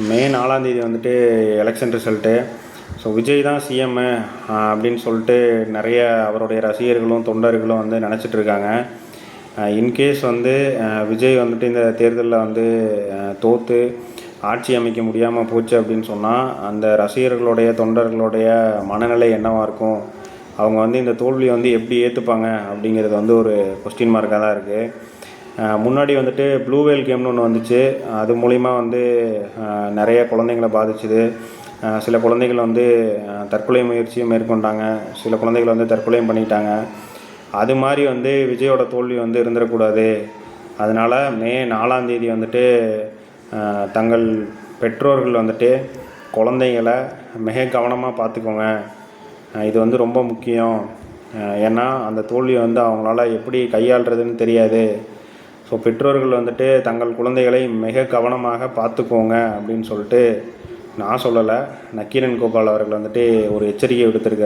மே 4ஆம் தேதி வந்துட்டு எலெக்ஷன் ரிசல்ட்டு. ஸோ விஜய் தான் சிஎம்மு அப்படின்னு சொல்லிட்டு நிறைய அவருடைய ரசிகர்களும் தொண்டர்களும் வந்து நினச்சிட்ருக்காங்க. இன்கேஸ் வந்து விஜய் வந்துட்டு இந்த தேர்தலில் வந்து தோற்று ஆட்சி அமைக்க முடியாமல் போச்சு அப்படின்னு சொன்னால் அந்த ரசிகர்களுடைய தொண்டர்களுடைய மனநிலை என்னவாக இருக்கும், அவங்க வந்து இந்த தோல்வியை வந்து எப்படி ஏற்றுப்பாங்க அப்படிங்கிறது வந்து ஒரு கொஸ்டின் மார்க்காக தான் இருக்குது. முன்னாடி வந்துட்டு ப்ளூ வேல் கேம்னு ஒன்று வந்துச்சு. அது மூலிமா வந்து நிறைய குழந்தைங்களை பாதிச்சுது. சில குழந்தைகள் வந்து தற்கொலை முயற்சியும் மேற்கொண்டாங்க, சில குழந்தைகள் வந்து தற்கொலையும் பண்ணிட்டாங்க. அது மாதிரி வந்து விஜயோட தோல்வி வந்து இருந்துடக்கூடாது. அதனால் மே 4ஆம் தேதி வந்துட்டு தங்கள் பெற்றோர்கள் வந்துட்டு குழந்தைங்கள மிக கவனமாக பார்த்துக்கோங்க. இது வந்து ரொம்ப முக்கியம். ஏன்னா அந்த தோல்வியை வந்து அவங்களால எப்படி கையாளுறதுன்னு தெரியாது. ஸோ பெற்றோர்கள் வந்துட்டு தங்கள் குழந்தைகளை மிக கவனமாக பார்த்துக்கோங்க அப்படின்னு சொல்லிட்டு நான் சொல்லலை, நக்கீரன் கோபால் அவர்கள் வந்துட்டு ஒரு எச்சரிக்கை விடுத்திருக்காரு.